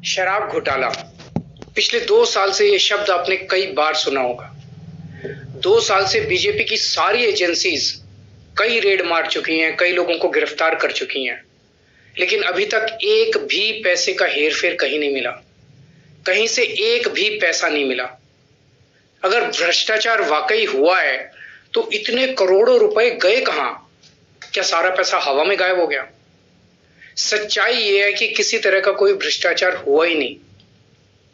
शराब घोटाला। पिछले 2 साल से ये शब्द आपने कई बार सुना होगा। 2 साल से बीजेपी की सारी एजेंसीज कई रेड मार चुकी हैं, कई लोगों को गिरफ्तार कर चुकी हैं, लेकिन अभी तक एक भी पैसे का हेरफेर कहीं नहीं मिला। कहीं से एक भी पैसा नहीं मिला। अगर भ्रष्टाचार वाकई हुआ है तो इतने करोड़ों रुपए गए कहां? क्या सारा पैसा हवा में गायब हो गया? सच्चाई यह है कि किसी तरह का कोई भ्रष्टाचार हुआ ही नहीं।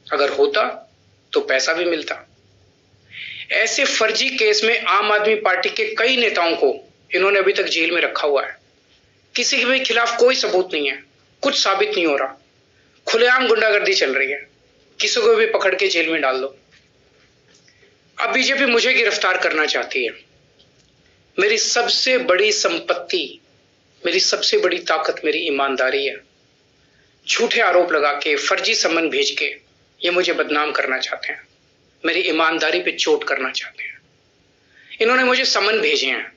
अगर होता तो पैसा भी मिलता। ऐसे फर्जी केस में आम आदमी पार्टी के कई नेताओं को इन्होंने अभी तक जेल में रखा हुआ है। किसी के भी खिलाफ कोई सबूत नहीं है, कुछ साबित नहीं हो रहा, खुलेआम गुंडागर्दी चल रही है, किसी को भी पकड़ के जेल में डाल दो। अब बीजेपी मुझे गिरफ्तार करना चाहती है। मेरी सबसे बड़ी संपत्ति, मेरी सबसे बड़ी ताकत मेरी ईमानदारी है। झूठे आरोप लगा के, फर्जी सम्मन भेज के ये मुझे बदनाम करना चाहते हैं, मेरी ईमानदारी पे चोट करना चाहते हैं। इन्होंने मुझे सम्मन भेजे हैं।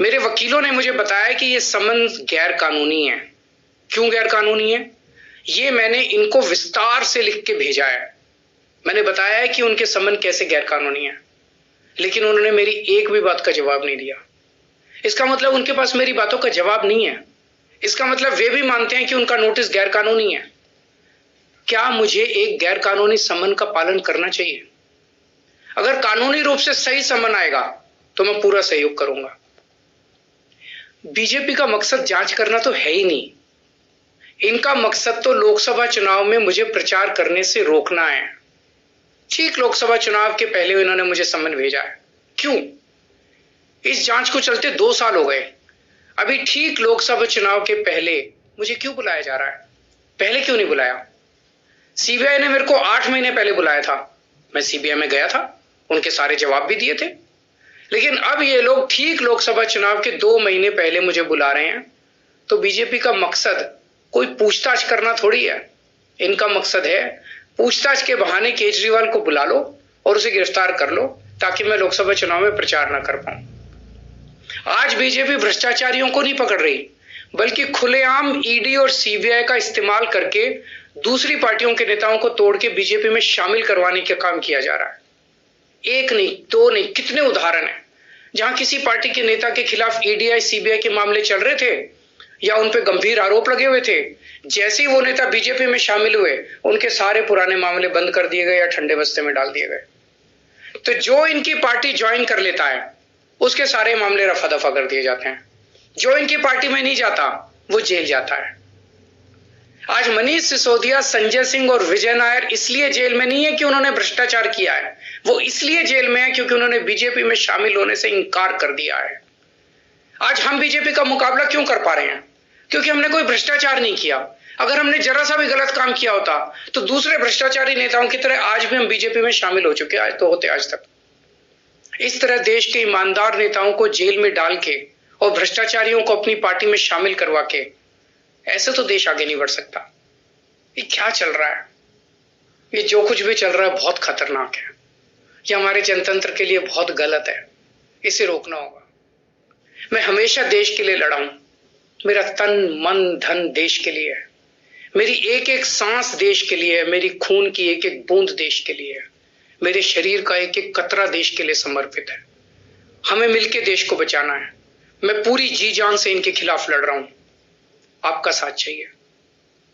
मेरे वकीलों ने मुझे बताया कि ये सम्मन गैर कानूनी है। क्यों गैर कानूनी है? ये मैंने इनको विस्तार से लिख के भेजा है। मैंने बताया है कि उनके सम्मन कैसे गैर कानूनी है, लेकिन उन्होंने मेरी एक भी बात का जवाब नहीं दिया। इसका मतलब उनके पास मेरी बातों का जवाब नहीं है। इसका मतलब वे भी मानते हैं कि उनका नोटिस गैर कानूनी है। क्या मुझे एक गैर कानूनी सम्मन का पालन करना चाहिए? अगर कानूनी रूप से सही सम्मन आएगा तो मैं पूरा सहयोग करूंगा। बीजेपी का मकसद जांच करना तो है ही नहीं। इनका मकसद तो लोकसभा चुनाव में मुझे प्रचार करने से रोकना है। ठीक लोकसभा चुनाव के पहले इन्होंने मुझे सम्मन भेजा है। क्यों? इस जांच को चलते 2 साल हो गए। अभी ठीक लोकसभा चुनाव के पहले मुझे क्यों बुलाया जा रहा है? पहले क्यों नहीं बुलाया? सीबीआई ने मेरे को 8 महीने पहले बुलाया था। मैं सीबीआई में गया था, उनके सारे जवाब भी दिए थे। लेकिन अब ये लोग ठीक लोकसभा चुनाव के 2 महीने पहले मुझे बुला रहे हैं। तो बीजेपी का मकसद कोई पूछताछ करना थोड़ी है। इनका मकसद है पूछताछ के बहाने केजरीवाल को बुला लो और उसे गिरफ्तार कर लो, ताकि मैं लोकसभा चुनाव में प्रचार ना कर पाऊं। आज बीजेपी भ्रष्टाचारियों को नहीं पकड़ रही, बल्कि खुलेआम ईडी और सीबीआई का इस्तेमाल करके दूसरी पार्टियों के नेताओं को तोड़ के बीजेपी में शामिल करवाने का काम किया जा रहा है। एक नहीं, दो नहीं, कितने उदाहरण हैं जहां किसी पार्टी के नेता के खिलाफ ईडी सीबीआई के मामले चल रहे थे या उन पे गंभीर आरोप लगे हुए थे। जैसे ही वो नेता बीजेपी में शामिल हुए, उनके सारे पुराने मामले बंद कर दिए गए या ठंडे बस्ते में डाल दिए गए। तो जो इनकी पार्टी ज्वाइन कर लेता है, उसके सारे मामले रफा दफा कर दिए जाते हैं। जो इनकी पार्टी में नहीं जाता, वो जेल जाता है। आज मनीष सिसोदिया, संजय सिंह और विजय नायर इसलिए जेल में नहीं है कि उन्होंने भ्रष्टाचार किया है। वो इसलिए जेल में है क्योंकि उन्होंने बीजेपी में शामिल होने से इनकार कर दिया है। आज हम बीजेपी का मुकाबला क्यों कर पा रहे हैं? क्योंकि हमने कोई भ्रष्टाचार नहीं किया। अगर हमने जरा सा भी गलत काम किया होता तो दूसरे भ्रष्टाचारी नेताओं की तरह आज भी हम बीजेपी में शामिल हो चुके आज तो होते आज तक। इस तरह देश के ईमानदार नेताओं को जेल में डाल के और भ्रष्टाचारियों को अपनी पार्टी में शामिल करवा के ऐसे तो देश आगे नहीं बढ़ सकता। ये क्या चल रहा है? ये जो कुछ भी चल रहा है बहुत खतरनाक है। ये हमारे जनतंत्र के लिए बहुत गलत है। इसे रोकना होगा। मैं हमेशा देश के लिए लड़ा हूं। मेरा तन मन धन देश के लिए है। मेरी एक एक सांस देश के लिए है। मेरी खून की एक एक बूंद देश के लिए है। मेरे शरीर का एक एक कतरा देश के लिए समर्पित है। हमें मिलकर देश को बचाना है। मैं पूरी जी जान से इनके खिलाफ लड़ रहा हूं। आपका साथ चाहिए।